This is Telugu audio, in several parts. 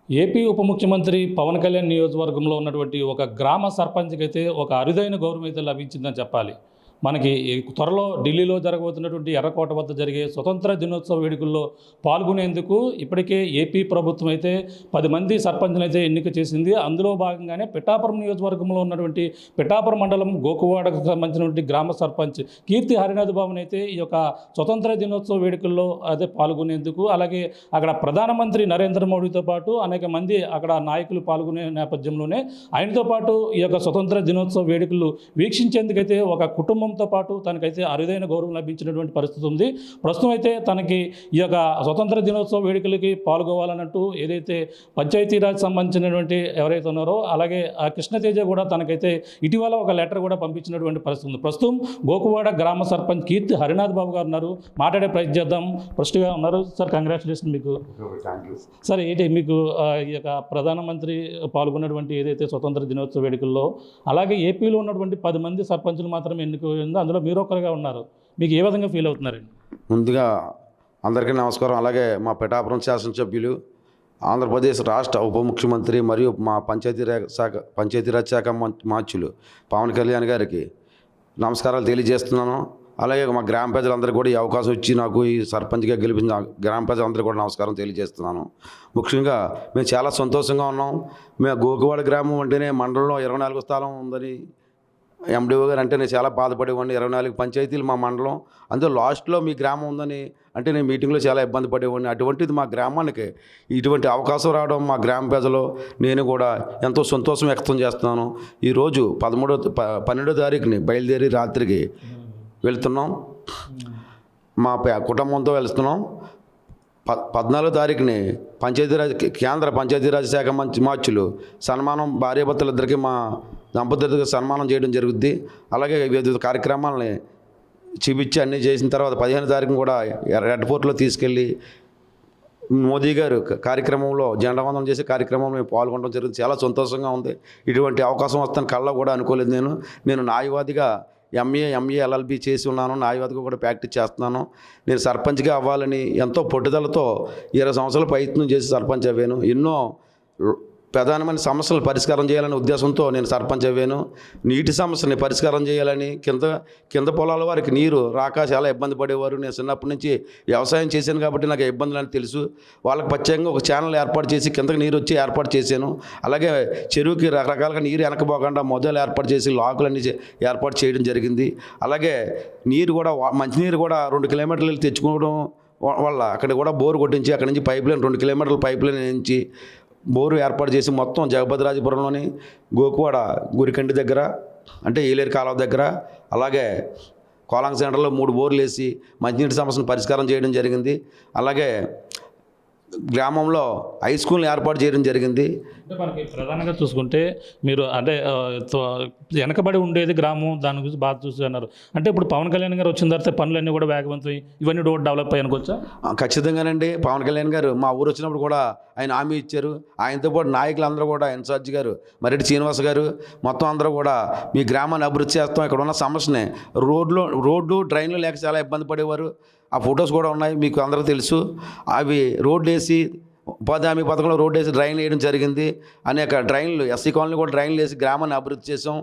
ఏపీ ఉప ముఖ్యమంత్రి పవన్ కళ్యాణ్ నియోజకవర్గంలో ఉన్నటువంటి ఒక గ్రామ సర్పంచ్కి అయితే ఒక అరుదైన గౌరవం అయితే లభించిందని చెప్పాలి. మనకి త్వరలో ఢిల్లీలో జరగబోతున్నటువంటి ఎర్రకోట వద్ద జరిగే స్వతంత్ర దినోత్సవ వేడుకల్లో పాల్గొనేందుకు ఇప్పటికే ఏపీ ప్రభుత్వం అయితే 10 మంది సర్పంచ్లను అయితే ఎన్నిక చేసింది. అందులో భాగంగానే పిఠాపురం నియోజకవర్గంలో ఉన్నటువంటి పిఠాపురం మండలం గోకువాడకు సంబంధించినటువంటి గ్రామ సర్పంచ్ కీర్తి హరినాథ్ బాబుని అయితే ఈ యొక్క స్వతంత్ర దినోత్సవ వేడుకల్లో అదే పాల్గొనేందుకు, అలాగే అక్కడ ప్రధానమంత్రి నరేంద్ర మోడీతో పాటు అనేక మంది అక్కడ నాయకులు పాల్గొనే నేపథ్యంలోనే ఆయనతో పాటు ఈ యొక్క స్వతంత్ర దినోత్సవ వేడుకలు వీక్షించేందుకైతే ఒక కుటుంబంతో పాటు తనకైతే అరుదైన గౌరవం లభించినటువంటి పరిస్థితి ఉంది. ప్రస్తుతం అయితే తనకి ఈ యొక్క స్వతంత్ర దినోత్సవ వేడుకలకి పాల్గొవాలన్నట్టు ఏదైతే పంచాయతీరాజ్ సంబంధించినటువంటి ఎవరైతే ఉన్నారో, అలాగే ఆ కృష్ణతేజ కూడా తనకైతే ఇటీవల ఒక లెటర్ కూడా పంపించినటువంటి పరిస్థితి ఉంది. ప్రస్తుతం గోకువాడ గ్రామ సర్పంచ్ కీర్తి హరినాథ్ బాబు గారు ఉన్నారు, మాట్లాడే ప్రయత్నం చేద్దాం. ఫస్ట్గా ఉన్నారు సార్, కంగ్రాచులేషన్ మీకు. సార్ ఏంటి మీకు ఈ యొక్క ప్రధానమంత్రి పాల్గొన్నటువంటి ఏదైతే స్వతంత్ర దినోత్సవ వేడుకల్లో, అలాగే ఏపీలో ఉన్నటువంటి 10 మంది సర్పంచులు మాత్రమే ఎన్నికైందో అందులో మీరు ఒకరుగా ఉన్నారు, మీకు ఏ విధంగా ఫీల్ అవుతున్నారండి? ముందుగా అందరికీ నమస్కారం. అలాగే మా పిఠాపురం శాసనసభ్యులు, ఆంధ్రప్రదేశ్ రాష్ట్ర ఉప ముఖ్యమంత్రి మరియు మా పంచాయతీరాజ్ శాఖ మార్చులు పవన్ కళ్యాణ్ గారికి నమస్కారాలు తెలియజేస్తున్నాను. అలాగే మా గ్రామ ప్రజలందరికీ కూడా ఈ అవకాశం ఇచ్చి నాకు ఈ సర్పంచ్గా గెలిపించిన గ్రామ ప్రజలందరికీ కూడా నమస్కారం తెలియజేస్తున్నాను. ముఖ్యంగా మేము చాలా సంతోషంగా ఉన్నాం. మేము గోకువాడ గ్రామం అంటేనే మండలంలో 24 స్థలం ఉందని ఎండిఓ గారు అంటే నేను చాలా బాధపడేవాడిని. 24 పంచాయతీలు మా మండలం, అందులో లాస్ట్లో మీ గ్రామం ఉందని అంటే నేను మీటింగ్లో చాలా ఇబ్బంది పడేవాడిని. అటువంటిది మా గ్రామానికి ఇటువంటి అవకాశం రావడం మా గ్రామ ప్రజలు నేను కూడా ఎంతో సంతోషం వ్యక్తం చేస్తున్నాను. ఈరోజు 12వ తారీఖుని బయలుదేరి రాత్రికి వెళ్తున్నాం, మా కుటుంబంతో వెళ్తున్నాం. 14వ తారీఖుని కేంద్ర పంచాయతీరాజ్ శాఖ మార్చులు సన్మానం, భార్యాభర్తలిద్దరికీ మా దంపతులకు సన్మానం చేయడం జరుగుద్ది. అలాగే వివిధ కార్యక్రమాలని చూపించి అన్నీ చేసిన తర్వాత 15వ తారీఖున కూడా రెడ్ ఫోర్ట్లో తీసుకెళ్ళి మోదీ గారు కార్యక్రమంలో జెండా వందనం చేసే కార్యక్రమంలో మేము పాల్గొనడం జరుగుతుంది. చాలా సంతోషంగా ఉంది. ఇటువంటి అవకాశం వస్తాను కళ్ళ కూడా అనుకోలేదు. నేను న్యాయవాదిగా ఎంఏ ఎల్ఎల్బి చేసి ఉన్నాను, న్యాయవాదిగా కూడా ప్రాక్టీస్ చేస్తున్నాను. నేను సర్పంచ్గా అవ్వాలని ఎంతో పట్టుదలతో 20 సంవత్సరాలు ప్రయత్నం చేసి సర్పంచ్ అవ్వాను. ఎన్నో ప్రధానమైన సమస్యలు పరిష్కారం చేయాలనే ఉద్దేశంతో నేను సర్పంచ్ అవ్వాను. నీటి సమస్యని పరిష్కారం చేయాలని, కింద పొలాల వారికి నీరు రాక చాలా ఇబ్బంది పడేవారు. నేను చిన్నప్పటి నుంచి వ్యవసాయం చేశాను కాబట్టి నాకు ఇబ్బందులు అని తెలుసు. వాళ్ళకి ప్రత్యేకంగా ఒక ఛానల్ ఏర్పాటు చేసి కిందకి నీరు వచ్చి ఏర్పాటు చేశాను. అలాగే చెరువుకి రకరకాలుగా నీరు వెనకపోకుండా మొదలు ఏర్పాటు చేసి లాకులన్నీ ఏర్పాటు చేయడం జరిగింది. అలాగే నీరు కూడా మంచినీరు కూడా 2 కిలోమీటర్లు తెచ్చుకోవడం వల్ల అక్కడ కూడా బోరు కొట్టించి అక్కడి నుంచి పైప్ లైన్ 2 కిలోమీటర్ల పైప్ లైన్ నుంచి బోరు ఏర్పాటు చేసి మొత్తం జగభద్రాజపురంలోని గోకువాడ గురికంటి దగ్గర అంటే ఏలేరు కాలువ దగ్గర, అలాగే కోలాంగ్ సెంటర్లో 3 బోర్లు వేసి మంచినీటి సమస్యను పరిష్కారం చేయడం జరిగింది. అలాగే గ్రామంలో హై స్కూల్ని ఏర్పాటు చేయడం జరిగింది. అంటే మనకి ప్రధానంగా చూసుకుంటే మీరు అంటే వెనకబడి ఉండేది గ్రామం, దాని గురించి బాగా చూస్తున్నారు. అంటే ఇప్పుడు పవన్ కళ్యాణ్ గారు వచ్చిన తర్వాత పనులన్నీ కూడా వేగవంతమై ఇవన్నీ కూడా డెవలప్ అయ్యి అనుకోవచ్చా? ఖచ్చితంగానండి. పవన్ కళ్యాణ్ గారు మా ఊరు వచ్చినప్పుడు కూడా ఆయన హామీ ఇచ్చారు. ఆయనతో పాటు నాయకులందరూ కూడా ఇన్ఛార్జ్ గారు మరెడ్డి శ్రీనివాస్ గారు మొత్తం అందరూ కూడా మీ గ్రామాన్ని అభివృద్ధి చేస్తాం, ఇక్కడ ఉన్న సమస్యని రోడ్లు డ్రైన్లు లేక చాలా ఇబ్బంది పడేవారు. ఆ ఫొటోస్ కూడా ఉన్నాయి, మీకు అందరికీ తెలుసు. అవి రోడ్లు వేసి ఉపాధి హామీ పథకంలో రోడ్డు వేసి డ్రైన్లు వేయడం జరిగింది. అనేక డ్రైన్లు ఎస్సీ కాలనీ కూడా డ్రైన్లు వేసి గ్రామాన్ని అభివృద్ధి చేసాం.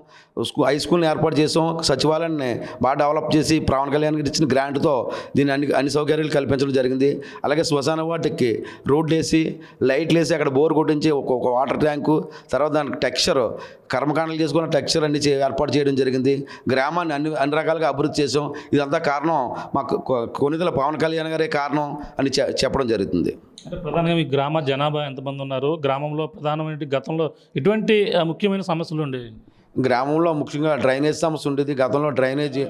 హై స్కూల్ని ఏర్పాటు చేసాం. సచివాలయాన్ని బాగా డెవలప్ చేసి పవన్ కళ్యాణ్ గారు ఇచ్చిన గ్రాంట్తో దీన్ని అన్ని సౌకర్యాలు కల్పించడం జరిగింది. అలాగే శ్మశాన వాటికి రోడ్లు వేసి లైట్లు వేసి అక్కడ బోర్ కొట్టించి ఒక వాటర్ ట్యాంకు, తర్వాత దానికి టెక్స్చర్ కర్మకాండలు చేసుకున్న టెక్స్చర్ అన్ని ఏర్పాటు చేయడం జరిగింది. గ్రామాన్ని అన్ని రకాలుగా అభివృద్ధి చేసాం. ఇదంతా కారణం మాకు కొనిదెల పవన్ కళ్యాణ్ గారే కారణం అని చెప్పడం జరుగుతుంది. అంటే ప్రధానంగా మీ గ్రామ జనాభా ఎంతమంది ఉన్నారు? గ్రామంలో ప్రధానమైన గతంలో ఎటువంటి ముఖ్యమైన సమస్యలు ఉండేవి? గ్రామంలో ముఖ్యంగా డ్రైనేజ్ సమస్య ఉండేది. గతంలో డ్రైనేజీ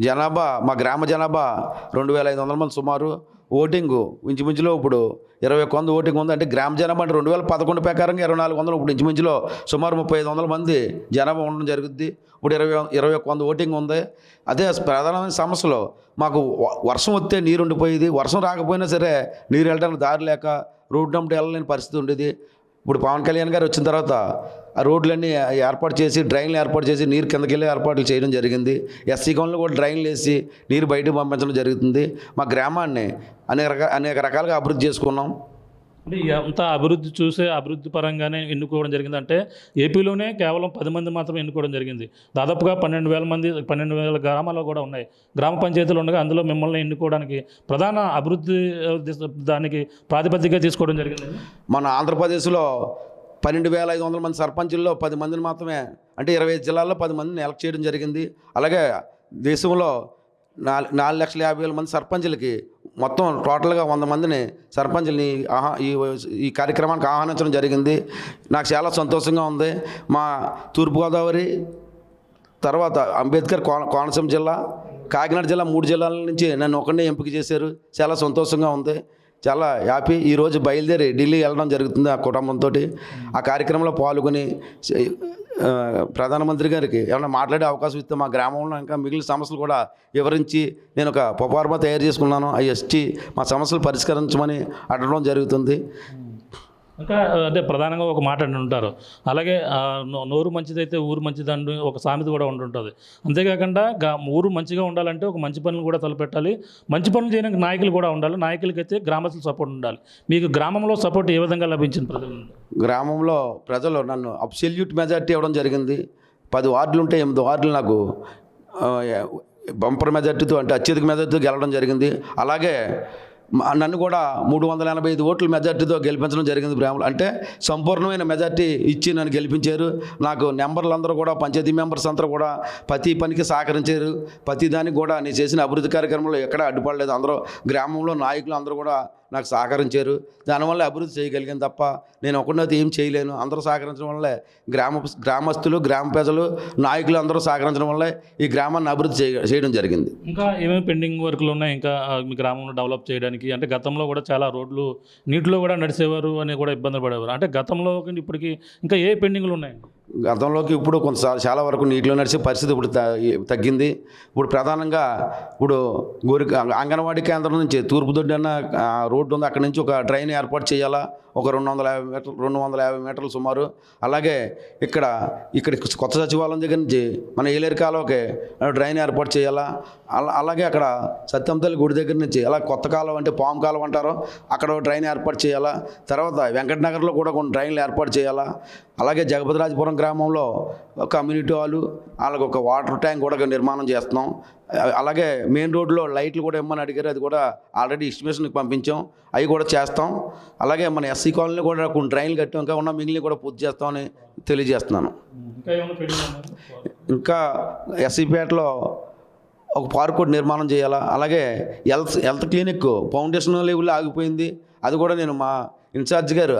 జనాభా మా గ్రామ జనాభా 2500 మంది సుమారు. ఓటింగు ఇంచుమించులో ఇప్పుడు 21 ఓటింగ్ ఉంది. అంటే గ్రామ జనాభా అంటే 2011 ప్రకారంగా 2400, ఇప్పుడు ఇంచుమించులో సుమారు 3500 మంది జనాభా ఉండడం జరుగుద్ది. ఇప్పుడు 21 ఓటింగ్ ఉంది. అదే ప్రధానమైన సమస్యలు మాకు వర్షం వస్తే నీరు ఉండిపోయేది, వర్షం రాకపోయినా సరే నీరు వెళ్ళడానికి దారి లేక రోడ్డు నమ్మటి వెళ్ళలేని పరిస్థితి ఉండేది. ఇప్పుడు పవన్ కళ్యాణ్ గారు వచ్చిన తర్వాత ఆ రోడ్లన్నీ ఏర్పాటు చేసి డ్రైన్లు ఏర్పాటు చేసి నీరు కిందకి వెళ్ళి ఏర్పాట్లు చేయడం జరిగింది. ఎస్సీ కాలనీలో కూడా డ్రైన్లు వేసి నీరు బయటకు పంపించడం జరుగుతుంది. మా గ్రామాన్ని అనేక రకాలుగా అభివృద్ధి చేసుకున్నాం. అంటే ఎంత అభివృద్ధి చూసే అభివృద్ధి పరంగానే ఎన్నుకోవడం జరిగింది. అంటే ఏపీలోనే కేవలం 10 మంది మాత్రమే ఎన్నుకోవడం జరిగింది. దాదాపుగా 12,000 మంది 12,000 గ్రామాలు కూడా ఉన్నాయి. గ్రామ పంచాయతీలు ఉండగా అందులో మిమ్మల్ని ఎన్నుకోవడానికి ప్రధాన అభివృద్ధి దానికి ప్రాతిపదికగా తీసుకోవడం జరిగింది. మన ఆంధ్రప్రదేశ్లో 12,500 మంది సర్పంచుల్లో 10 మందిని మాత్రమే, అంటే 25 జిల్లాల్లో 10 మందిని ఎలక్ట్ చేయడం జరిగింది. అలాగే దేశంలో 4,50,000 మంది సర్పంచులకి మొత్తం టోటల్గా 100 మందిని సర్పంచుల్ని ఈ కార్యక్రమానికి ఆహ్వానించడం జరిగింది. నాకు చాలా సంతోషంగా ఉంది. మా తూర్పుగోదావరి, తర్వాత అంబేద్కర్ కోనసీమ జిల్లా, కాకినాడ జిల్లా 3 జిల్లాల నుంచి నన్ను ఒకరినే ఎంపిక చేశారు. చాలా సంతోషంగా ఉంది, చాలా హ్యాపీ. ఈరోజు బయలుదేరి ఢిల్లీ వెళ్ళడం జరుగుతుంది ఆ కుటుంబంతో. ఆ కార్యక్రమంలో పాల్గొని ప్రధానమంత్రి గారికి ఏమైనా మాట్లాడే అవకాశం ఇస్తే మా గ్రామంలో ఇంకా మిగిలిన సమస్యలు కూడా వివరించి నేను ఒక ప్రొఫార్మా తయారు చేసుకున్నాను. అవి వచ్చి మా సమస్యలు పరిష్కరించమని అడగడం జరుగుతుంది. ఇంకా అంటే ప్రధానంగా ఒక మాట అంటుంటారు, అలాగే నోరు మంచిదైతే ఊరు మంచిదండి ఒక సామెత కూడా ఉంటుంటుంది. అంతేకాకుండా ఊరు మంచిగా ఉండాలంటే ఒక మంచి పనులు కూడా తలపెట్టాలి, మంచి పనులు చేయడానికి నాయకులు కూడా ఉండాలి, నాయకులకైతే గ్రామస్తులు సపోర్ట్ ఉండాలి. మీకు గ్రామంలో సపోర్ట్ ఏ విధంగా లభించింది? గ్రామంలో ప్రజలు నన్ను అబ్సల్యూట్ మెజార్టీ ఇవ్వడం జరిగింది. 10 వార్డులు ఉంటే 8 వార్డులు నాకు బంపర్ మెజార్టీతో, అంటే అత్యధిక మెజార్టీతో గెలవడం జరిగింది. అలాగే నన్ను కూడా 385 ఓట్ల మెజార్టీతో గెలిపించడం జరిగింది గ్రామంలో. అంటే సంపూర్ణమైన మెజార్టీ ఇచ్చి నన్ను గెలిపించారు. నాకు నెంబర్లు అందరూ కూడా, పంచాయతీ మెంబర్స్ అందరూ కూడా ప్రతి పనికి సహకరించారు. ప్రతి దానికి కూడా నేను చేసిన అభివృద్ధి కార్యక్రమంలో ఎక్కడా అడ్డుపడలేదు. అందరూ గ్రామంలో నాయకులు అందరూ కూడా నాకు సహకరించారు. దానివల్ల అభివృద్ధి చేయగలిగాను తప్ప నేను ఒకరినైతే ఏం చేయలేను. అందరూ సహకరించడం వల్లే, గ్రామస్తులు, గ్రామ ప్రజలు, నాయకులు అందరూ సహకరించడం వల్లే ఈ గ్రామాన్ని అభివృద్ధి చేయడం జరిగింది. ఇంకా ఏమేమి పెండింగ్ వర్క్లు ఉన్నాయి ఇంకా మీ గ్రామంలో డెవలప్ చేయడానికి? అంటే గతంలో కూడా చాలా రోడ్లు నీటిలో కూడా నడిచేవారు అని కూడా ఇబ్బందులు పడేవారు. అంటే గతంలో ఇప్పటికి ఇంకా ఏ పెండింగ్లు ఉన్నాయి? గతంలోకి ఇప్పుడు కొంత చాలా వరకు నీటిలో నడిచే పరిస్థితి ఇప్పుడు తగ్గింది. ఇప్పుడు ప్రధానంగా ఇప్పుడు అంగన్వాడీ కేంద్రం నుంచి తూర్పు దొడ్డి అన్న రోడ్డు ఉంది, అక్కడి నుంచి ఒక ట్రైన్ ఏర్పాటు చేయాలా, ఒక 250 మీటర్లు సుమారు. అలాగే ఇక్కడ కొత్త సచివాలయం దగ్గర నుంచి మన ఏలేరు కాలువకి ట్రైన్ ఏర్పాటు చేయాలా. అలాగే అక్కడ సత్యంతల్లి గుడి దగ్గర నుంచి అలా కొత్త కాలువ, అంటే పాము కాలువ అంటారో, అక్కడ ట్రైన్ ఏర్పాటు చేయాలా. తర్వాత వెంకటనగర్లో కూడా కొన్ని ట్రైన్లు ఏర్పాటు చేయాలా. అలాగే జగపతిరాజపురం గ్రామంలో కమ్యూనిటీ హాలు, అలాగే ఒక వాటర్ ట్యాంక్ కూడా నిర్మాణం చేస్తున్నాం. అలాగే మెయిన్ రోడ్లో లైట్లు కూడా ఇమ్మని అడిగారు, అది కూడా ఆల్రెడీ ఎస్టిమేషన్కి పంపించాం, అవి కూడా చేస్తాం. అలాగే మన ఎస్సీ కాలనీ కూడా కొన్ని ట్రైన్లు కట్టాం, ఇంకా ఉన్న మిగిలిన కూడా పూర్తి చేస్తామని తెలియజేస్తున్నాను. ఇంకా ఎస్సీపేటలో ఒక పార్క్ కూడా నిర్మాణం చేయాలా. అలాగే హెల్త్ క్లినిక్ ఫౌండేషన్ లెవెల్లో ఆగిపోయింది, అది కూడా నేను మా ఇన్ఛార్జ్ గారు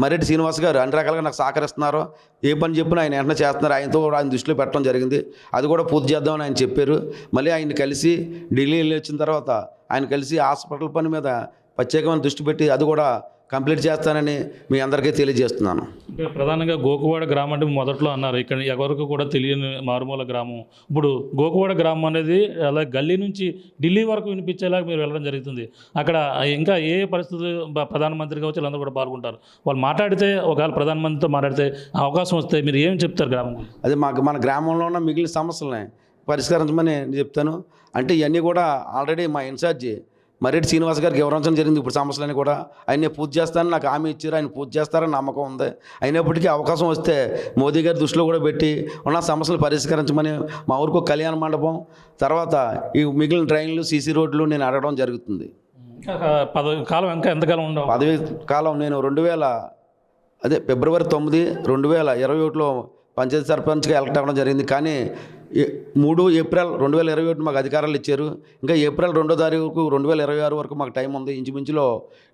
మరెడ్డి శ్రీనివాస్ గారు అన్ని రకాలుగా నాకు సహకరిస్తున్నారు. ఏ పని చెప్పినా ఆయన వెంటనే చేస్తున్నారు. ఆయనతో కూడా ఆయన దృష్టిలో పెట్టడం జరిగింది, అది కూడా పూర్తి చేద్దామని ఆయన చెప్పారు. మళ్ళీ ఆయన కలిసి ఢిల్లీ వెళ్ళి వచ్చిన తర్వాత ఆయన కలిసి హాస్పిటల్ పని మీద ప్రత్యేకమైన దృష్టి పెట్టి అది కూడా కంప్లీట్ చేస్తానని మీ అందరికీ తెలియజేస్తున్నాను. అంటే ప్రధానంగా గోకువాడ గ్రామం అంటే మొదట్లో అన్నారు, ఇక్కడ ఎవరికి కూడా తెలియని మారుమూల గ్రామం. ఇప్పుడు గోకువాడ గ్రామం అనేది అలా గల్లీ నుంచి ఢిల్లీ వరకు వినిపించేలాగా మీరు వెళ్ళడం జరుగుతుంది. అక్కడ ఇంకా ఏ పరిస్థితులు ప్రధానమంత్రి కావచ్చు వీళ్ళందరూ కూడా పాల్గొంటారు. వాళ్ళు మాట్లాడితే ఒకవేళ ప్రధానమంత్రితో మాట్లాడితే అవకాశం వస్తే మీరు ఏం చెప్తారు గ్రామం? అది మన గ్రామంలో ఉన్న మిగిలిన సమస్యలని పరిష్కరించమని నేను చెప్తాను. అంటే ఇవన్నీ కూడా ఆల్రెడీ మా ఇన్ఛార్జి మరెడ్డి శ్రీనివాస్ గారికి వివరించడం జరిగింది. ఇప్పుడు సమస్యలని కూడా ఆయన పూర్తి చేస్తానని నాకు హామీ ఇచ్చారు, ఆయన పూర్తి చేస్తారని నమ్మకం ఉంది. అయినప్పటికీ అవకాశం వస్తే మోదీ గారి దృష్టిలో కూడా పెట్టి ఉన్న సమస్యలు పరిష్కరించమని మా ఊరికి కళ్యాణ మండపం, తర్వాత ఈ మిగిలిన ట్రైన్లు, సీసీ రోడ్లు నేను అడగడం జరుగుతుంది. పదవి కాలం ఇంకా ఎంతకాలం ఉండవు? పదవి కాలం నేను ఫిబ్రవరి 9, 2021లో పంచాయతీ సర్పంచ్గా ఎలక్ట్ అవ్వడం జరిగింది. కానీ 3 ఏప్రిల్ 2021 మాకు అధికారాలు ఇచ్చారు. ఇంకా ఏప్రిల్ 2వ తారీఖు 2026 వరకు మాకు టైం ఉంది. ఇంచుమించులో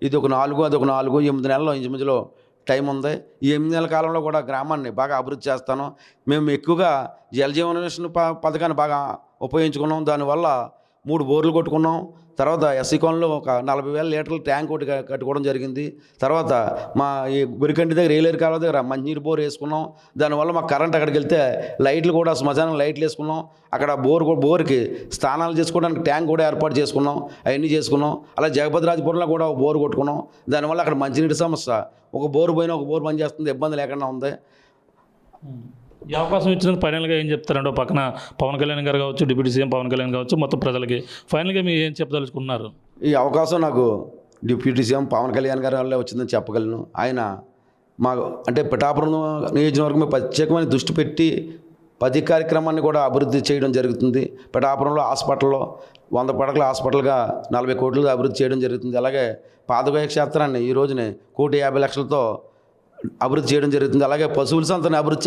ఇది ఒక 4, అది ఒక 4, 8 నెలల్లో ఇంచుమించులో టైం ఉంది. ఈ 8 నెలల కాలంలో కూడా గ్రామాన్ని బాగా అభివృద్ధి చేస్తాను. మేము ఎక్కువగా జలజీవన మిషన్ పథకాన్ని బాగా ఉపయోగించుకున్నాం. దానివల్ల 3 బోర్లు కొట్టుకున్నాం. తర్వాత ఎస్సీ కాలనీలో ఒక 40,000 లీటర్ల ట్యాంక్ ఒకటి కట్టుకోవడం జరిగింది. తర్వాత మా ఈ గురికంటి దగ్గర ఏలేరు కాలువ దగ్గర మంచినీరు బోర్ వేసుకున్నాం. దానివల్ల మాకు కరెంట్ అక్కడికి వెళ్తే లైట్లు కూడా శ్మశానం లైట్లు వేసుకున్నాం. అక్కడ బోర్కి స్నానాలు చేసుకోవడానికి ట్యాంక్ కూడా ఏర్పాటు చేసుకున్నాం. అవన్నీ చేసుకున్నాం. అలా జగపతిరాజపురంలో కూడా ఒక బోర్ కొట్టుకున్నాం. దానివల్ల అక్కడ మంచినీటి సమస్య, ఒక బోరు పోయినా ఒక బోర్ పనిచేస్తుంది, ఇబ్బంది లేకుండా ఉంది. ఈ అవకాశం ఇచ్చినందుకు ఫైనల్గా ఏం చెప్తారంటే, పక్కన పవన్ కళ్యాణ్ గారు కావచ్చు, డిప్యూటీ సీఎం పవన్ కళ్యాణ్ కావచ్చు, మొత్తం ప్రజలకి ఫైనల్గా మీరు ఏం చెప్పదలుచుకున్నారు? ఈ అవకాశం నాకు డిప్యూటీ సీఎం పవన్ కళ్యాణ్ గారి వల్లే వచ్చిందని చెప్పగలను. ఆయన మా అంటే పిఠాపురం నియోజకవర్గం మీద ప్రత్యేకమైన దృష్టి పెట్టి ప్రతి కార్యక్రమాన్ని కూడా అభివృద్ధి చేయడం జరుగుతుంది. పిఠాపురంలో హాస్పిటల్లో 100 పడకల హాస్పిటల్గా 40 కోట్లతో అభివృద్ధి చేయడం జరుగుతుంది. అలాగే పాదగయ క్షేత్రాన్ని ఈ రోజునే 1,50,00,000తో అభివృద్ధి చేయడం జరుగుతుంది. అలాగే పశువుల సంతని అభివృద్ధి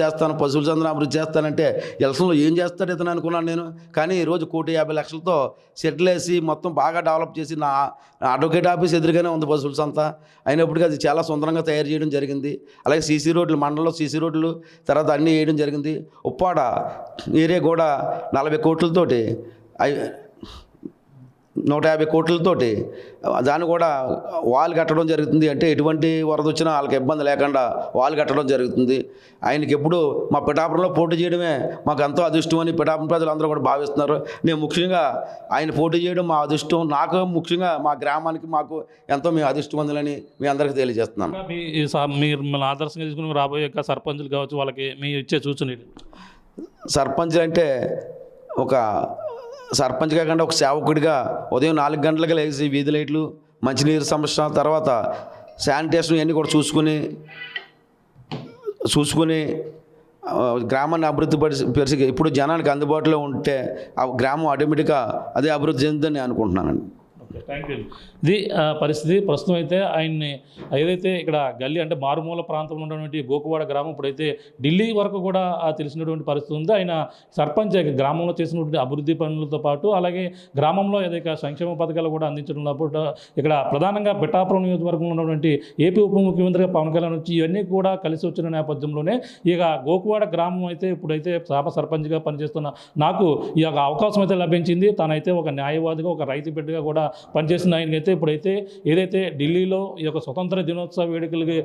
చేస్తానంటే ఎలక్షన్లో ఏం చేస్తాడు ఇతను అనుకున్నాను నేను. కానీ ఈరోజు 1,50,00,000తో సెటిల్ వేసి మొత్తం బాగా డెవలప్ చేసి నా అడ్వకేట్ ఆఫీస్ ఎదురుగానే ఉంది పశువుల సంత. అయినప్పటికీ అది చాలా సుందరంగా తయారు చేయడం జరిగింది. అలాగే సీసీ రోడ్లు, మండలంలో సీసీ రోడ్లు తర్వాత అన్నీ వేయడం జరిగింది. ఉప్పాడ ఏరియా కూడా 40 కోట్లతోటి 150 కోట్లతోటి దాన్ని కూడా వాల్ కట్టడం జరుగుతుంది. అంటే ఎటువంటి వరద వచ్చినా వాళ్ళకి ఇబ్బంది లేకుండా వాల్ కట్టడం జరుగుతుంది. ఆయనకి ఎప్పుడు మా పిఠాపురంలో పోటీ చేయడమే మాకు ఎంతో అదృష్టం అని పిఠాపురం ప్రజలు అందరూ కూడా భావిస్తున్నారు. నేను ముఖ్యంగా ఆయన పోటీ చేయడం మా అదృష్టం. నాకు ముఖ్యంగా మా గ్రామానికి మాకు ఎంతో మేము అదృష్టవంతులని మీ అందరికీ తెలియజేస్తున్నాను. మీరు మిమ్మల్ని ఆదర్శంగా తీసుకుని రాబోయే సర్పంచులు కావచ్చు, వాళ్ళకి మీరు ఇచ్చే సూచన సర్పంచులు అంటే ఒక సర్పంచ్ కాకుండా ఒక సేవకుడిగా ఉదయం 4 గంటలకు లేచి వీధి లైట్లు, మంచినీరు సమస్య, తర్వాత శానిటేషన్ ఇవన్నీ కూడా చూసుకుని గ్రామాన్ని అభివృద్ధి పరిచి ఇప్పుడు జనానికి అందుబాటులో ఉంటే ఆ గ్రామం ఆటోమేటిక్గా అదే అభివృద్ధి చెందుతుందని నేను అనుకుంటున్నానండి. Thank you. ఇది పరిస్థితి. ప్రస్తుతం అయితే ఆయన్ని ఏదైతే ఇక్కడ గల్లీ అంటే మారుమూల ప్రాంతంలో ఉన్నటువంటి గోకువాడ గ్రామం ఇప్పుడైతే ఢిల్లీ వరకు కూడా తెలిసినటువంటి పరిస్థితి ఉంది. ఆయన సర్పంచ్ గ్రామంలో చేసినటువంటి అభివృద్ధి పనులతో పాటు అలాగే గ్రామంలో ఏదైతే సంక్షేమ పథకాలు కూడా అందించడంలో ఇక్కడ ప్రధానంగా పిఠాపురం నియోజకవర్గంలో ఉన్నటువంటి ఏపీ ఉప ముఖ్యమంత్రిగా పవన్ కళ్యాణ్ వచ్చి ఇవన్నీ కూడా కలిసి వచ్చిన నేపథ్యంలోనే ఇక గోకువాడ గ్రామం అయితే ఇప్పుడైతే సర్పంచ్గా పనిచేస్తున్న నాకు ఈ యొక్క అవకాశం అయితే లభించింది. తనైతే ఒక న్యాయవాదిగా, ఒక రైతు బిడ్డగా కూడా పనిచేసిన ఆయనకైతే ఇప్పుడైతే ఏదైతే ఢిల్లీలో ఈ యొక్క స్వతంత్ర దినోత్సవ వేడుకలకి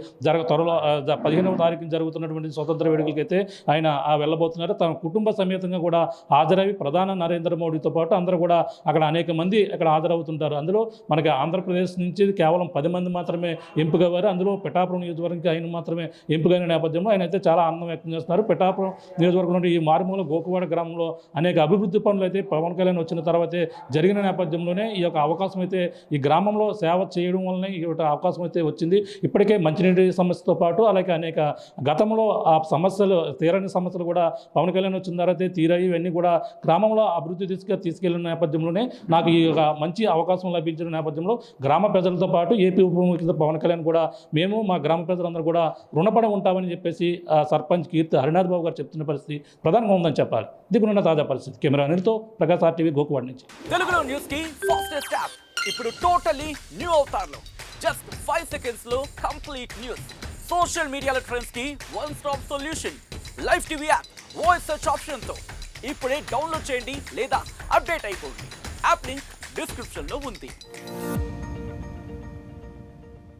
త్వరలో 15వ తారీఖున జరుగుతున్నటువంటి స్వతంత్ర వేడుకలకైతే ఆయన వెళ్ళబోతున్నారు. తన కుటుంబ సమేతంగా కూడా హాజరవి ప్రధాని నరేంద్ర మోడీతో పాటు అందరూ కూడా అక్కడ అనేక మంది అక్కడ హాజరవుతుంటారు. అందులో మనకి ఆంధ్రప్రదేశ్ నుంచి కేవలం 10 మంది మాత్రమే ఎంపికయ్యారు. అందులో పిఠాపురం నియోజకవర్గానికి ఆయన మాత్రమే ఎంపికైన నేపథ్యంలో ఆయన అయితే చాలా ఆనందం వ్యక్తం చేస్తున్నారు. పిఠాపురం నియోజకవర్గంలో ఈ మారుమూల గోకువాడ గ్రామంలో అనేక అభివృద్ధి పనులు అయితే పవన్ కళ్యాణ్ వచ్చిన తర్వాతే జరిగిన నేపథ్యంలోనే ఈ యొక్క అవకాశం అయితే ఈ గ్రామంలో సేవ చేయడం వల్లనే ఈ అవకాశం అయితే వచ్చింది. ఇప్పటికే మంచినీటి సమస్యతో పాటు అలాగే అనేక గతంలో ఆ సమస్యలు తీరని సమస్యలు కూడా పవన్ కళ్యాణ్ వచ్చిన తర్వాత తీరాయి. ఇవన్నీ కూడా గ్రామంలో అభివృద్ధి తీసుకెళ్లిన నేపథ్యంలోనే నాకు ఈ మంచి అవకాశం లభించిన నేపథ్యంలో గ్రామ ప్రజలతో పాటు ఏపీ ఉప ముఖ్యమంత్రి పవన్ కళ్యాణ్ కూడా మేము మా గ్రామ ప్రజలందరూ కూడా రుణపడి ఉంటామని చెప్పేసి సర్పంచ్ కీర్తి హరినాథ్ బాబు గారు చెప్తున్న పరిస్థితి ప్రధానంగా ఉందని చెప్పాలి. దిగునున్న తాజా పరిస్థితి. కెమెరా అనిల్తో ప్రకాశ్ RTV గోకువాడ నుంచి. తెలుగులో న్యూస్ కి ఫాస్టెస్ట్ యాప్ ఇప్పుడు టోటలీ న్యూ అవతార్లో జస్ట్ 5 seconds లో కంప్లీట్ న్యూస్. సోషల్ మీడియాలో ట్రెండ్స్ కి one stop solution. Live TV app voice search option తో ఇప్పుడే డౌన్లోడ్ చేయండి లేదా అప్డేట్ అయిపోండి. యాప్ లింక్ డిస్క్రిప్షన్ లో ఉంది.